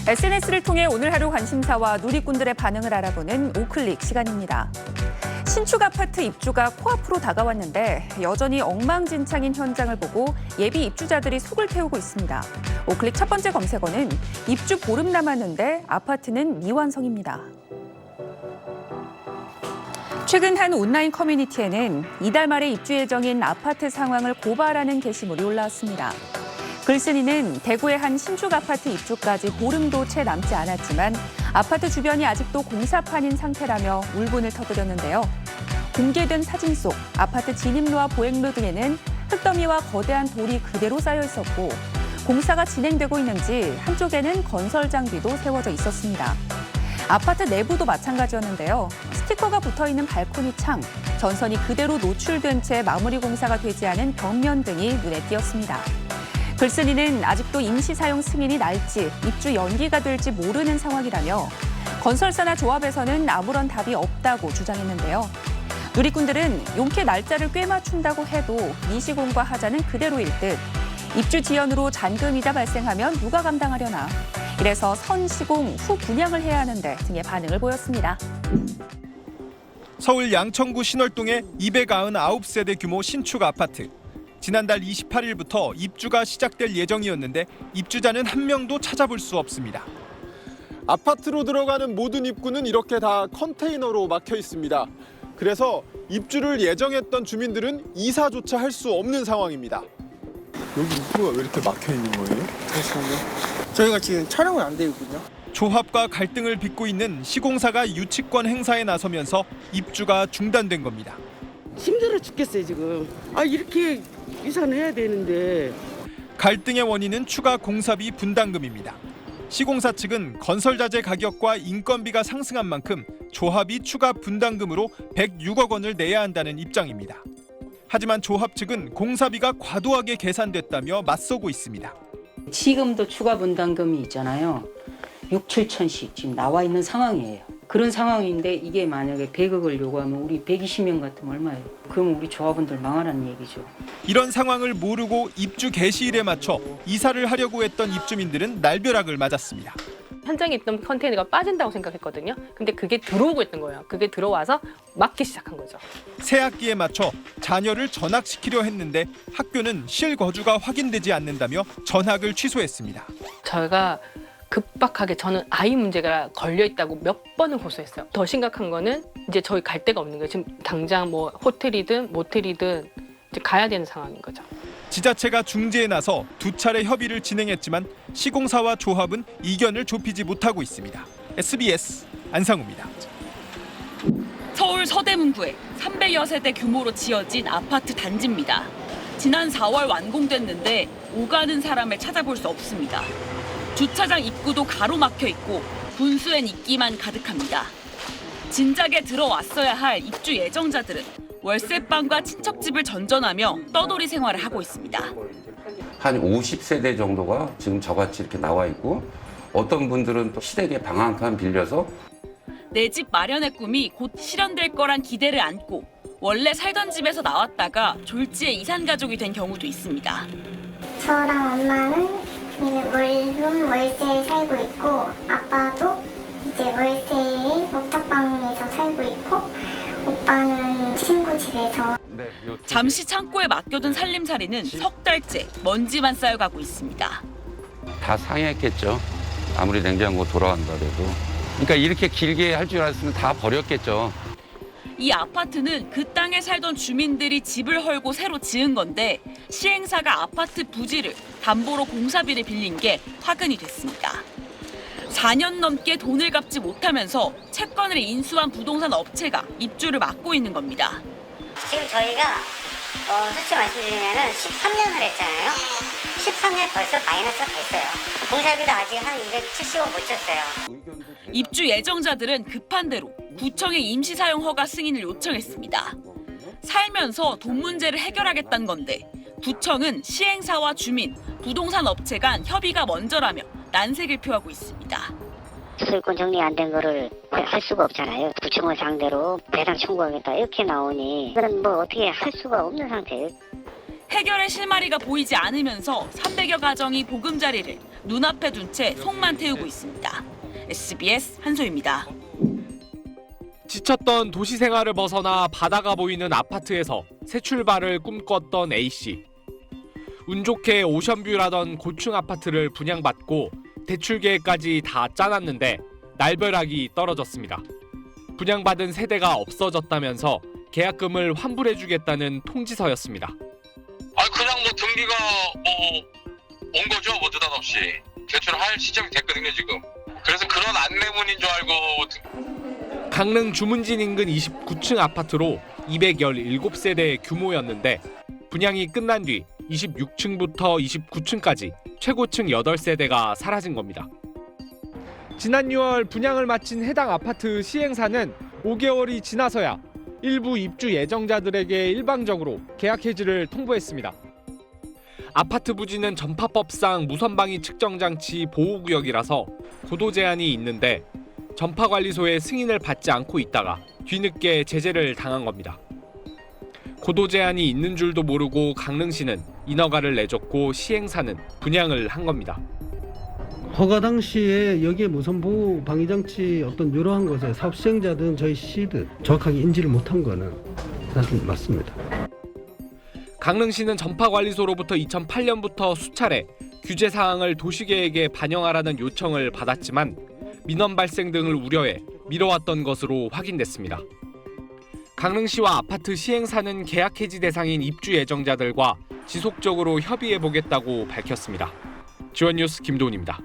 SNS를 통해 오늘 하루 관심사와 누리꾼들의 반응을 알아보는 오클릭 시간입니다. 신축 아파트 입주가 코앞으로 다가왔는데 여전히 엉망진창인 현장을 보고 예비 입주자들이 속을 태우고 있습니다. 오클릭 첫 번째 검색어는 입주 보름 남았는데 아파트는 미완성입니다. 최근 한 온라인 커뮤니티에는 이달 말에 입주 예정인 아파트 상황을 고발하는 게시물이 올라왔습니다. 글쓴이는 대구의 한 신축 아파트 입주까지 보름도 채 남지 않았지만 아파트 주변이 아직도 공사판인 상태라며 울분을 터뜨렸는데요. 공개된 사진 속 아파트 진입로와 보행로 등에는 흙더미와 거대한 돌이 그대로 쌓여 있었고 공사가 진행되고 있는지 한쪽에는 건설 장비도 세워져 있었습니다. 아파트 내부도 마찬가지였는데요. 스티커가 붙어있는 발코니 창, 전선이 그대로 노출된 채 마무리 공사가 되지 않은 벽면 등이 눈에 띄었습니다. 글쓴이는 아직도 임시 사용 승인이 날지 입주 연기가 될지 모르는 상황이라며 건설사나 조합에서는 아무런 답이 없다고 주장했는데요. 누리꾼들은 용케 날짜를 꽤 맞춘다고 해도 미시공과 하자는 그대로일 듯 입주 지연으로 잔금이자 발생하면 누가 감당하려나. 이래서 선 시공 후 분양을 해야 하는데 등의 반응을 보였습니다. 서울 양천구 신월동의 299세대 규모 신축 아파트. 지난달 28일부터 입주가 시작될 예정이었는데 입주자는 한 명도 찾아볼 수 없습니다. 아파트로 들어가는 모든 입구는 이렇게 다 컨테이너로 막혀 있습니다. 그래서 입주를 예정했던 주민들은 이사조차 할 수 없는 상황입니다. 여기 입구가 왜 이렇게 막혀 있는 거예요? 잠시만요. 저희가 지금 촬영은 안 되고 있거든요. 조합과 갈등을 빚고 있는 시공사가 유치권 행사에 나서면서 입주가 중단된 겁니다. 힘들어 죽겠어요 지금. 이렇게 이사는 해야 되는데. 갈등의 원인은 추가 공사비 분담금입니다. 시공사 측은 건설자재 가격과 인건비가 상승한 만큼 조합이 추가 분담금으로 106억 원을 내야 한다는 입장입니다. 하지만 조합 측은 공사비가 과도하게 계산됐다며 맞서고 있습니다. 지금도 추가 분담금이 있잖아요. 6, 7천씩 지금 나와 있는 상황이에요. 그런 상황인데 이게 만약에 100억을 요구하면 우리 120명 같으면 얼마예요? 그러면 우리 조합원들 망하라는 얘기죠. 이런 상황을 모르고 입주 개시일에 맞춰 이사를 하려고 했던 입주민들은 날벼락을 맞았습니다. 현장에 있던 컨테이너가 빠진다고 생각했거든요. 근데 그게 들어오고 있던 거예요. 그게 들어와서 막기 시작한 거죠. 새 학기에 맞춰 자녀를 전학시키려 했는데 학교는 실거주가 확인되지 않는다며 전학을 취소했습니다. 저희가 급박하게 저는 아이 문제가 걸려 있다고 몇 번을 호소했어요. 더 심각한 거는 이제 저희 갈 데가 없는 거예요. 지금 당장 뭐 호텔이든 모텔이든 이제 가야 되는 상황인 거죠. 지자체가 중재에 나서 두 차례 협의를 진행했지만 시공사와 조합은 이견을 좁히지 못하고 있습니다. SBS 안상우입니다. 서울 서대문구에 300여 세대 규모로 지어진 아파트 단지입니다. 지난 4월 완공됐는데 오가는 사람을 찾아볼 수 없습니다. 주차장 입구도 가로막혀 있고 분수엔 이끼만 가득합니다. 진작에 들어왔어야 할 입주 예정자들은 월세방과 친척집을 전전하며 떠돌이 생활을 하고 있습니다. 한 50세대 정도가 지금 저같이 이렇게 나와 있고 어떤 분들은 또 시댁에 방 한 칸 빌려서 내 집 마련의 꿈이 곧 실현될 거란 기대를 안고 원래 살던 집에서 나왔다가 졸지에 이산 가족이 된 경우도 있습니다. 저랑 엄마는 물론 월세에 살고 있고 아빠도 이제 월세에 옥탑방에서 살고 있고 오빠는 친구 집에서. 잠시 창고에 맡겨둔 살림살이는 석 달째 먼지만 쌓여가고 있습니다. 다 상했겠죠. 아무리 냉장고 돌아간다 해도. 그러니까 이렇게 길게 할 줄 알았으면 다 버렸겠죠. 이 아파트는 그 땅에 살던 주민들이 집을 헐고 새로 지은 건데 시행사가 아파트 부지를 담보로 공사비를 빌린 게 화근이 됐습니다. 4년 넘게 돈을 갚지 못하면서 채권을 인수한 부동산 업체가 입주를 막고 있는 겁니다. 지금 저희가 솔직히 말씀드리면 13년을 했잖아요. 13년 벌써 마이너스가 됐어요. 공사비도 아직 한 270원 못 줬어요. 입주 예정자들은 급한 대로 구청에 임시사용 허가 승인을 요청했습니다. 살면서 돈 문제를 해결하겠다는 건데 구청은 시행사와 주민, 부동산 업체 간 협의가 먼저라며 난색을 표하고 있습니다. 소유권 정리 안 된 거를 할 수가 없잖아요. 구청을 상대로 배상 청구하겠다 이렇게 나오니 이거는 뭐 어떻게 할 수가 없는 상태예요. 해결의 실마리가 보이지 않으면서 300여 가정이 보금자리를 눈앞에 둔 채 속만 태우고 있습니다. SBS 한소희입니다. 지쳤던 도시 생활을 벗어나 바다가 보이는 아파트에서 새 출발을 꿈꿨던 A씨. 운 좋게 오션뷰라던 고층 아파트를 분양받고 대출 계획까지 다 짜놨는데 날벼락이 떨어졌습니다. 분양받은 세대가 없어졌다면서 계약금을 환불해주겠다는 통지서였습니다. 그냥 등기가 온 거죠, 느닷없이. 대출할 시점이 됐거든요, 지금. 그래서 그런 안내문인 줄 알고. 강릉 주문진 인근 29층 아파트로 217세대의 규모였는데 분양이 끝난 뒤 26층부터 29층까지 최고층 8세대가 사라진 겁니다. 지난 6월 분양을 마친 해당 아파트 시행사는 5개월이 지나서야 일부 입주 예정자들에게 일방적으로 계약 해지를 통보했습니다. 아파트 부지는 전파법상 무선방위 측정장치 보호구역이라서 고도 제한이 있는데 전파관리소의 승인을 받지 않고 있다가 뒤늦게 제재를 당한 겁니다. 고도 제한이 있는 줄도 모르고 강릉시는 인허가를 내줬고 시행사는 분양을 한 겁니다. 허가 당시에 여기에 무선 보호 방위 장치 어떤 이러한 것에 사업 시행자든 저희 시든 정확하게 인지를 못한 거는 사실 맞습니다. 강릉시는 전파관리소로부터 2008년부터 수차례 규제 사항을 도시계획에 반영하라는 요청을 받았지만 민원 발생 등을 우려해 미뤄왔던 것으로 확인됐습니다. 강릉시와 아파트 시행사는 계약 해지 대상인 입주 예정자들과 지속적으로 협의해보겠다고 밝혔습니다. 지원뉴스 김도훈입니다.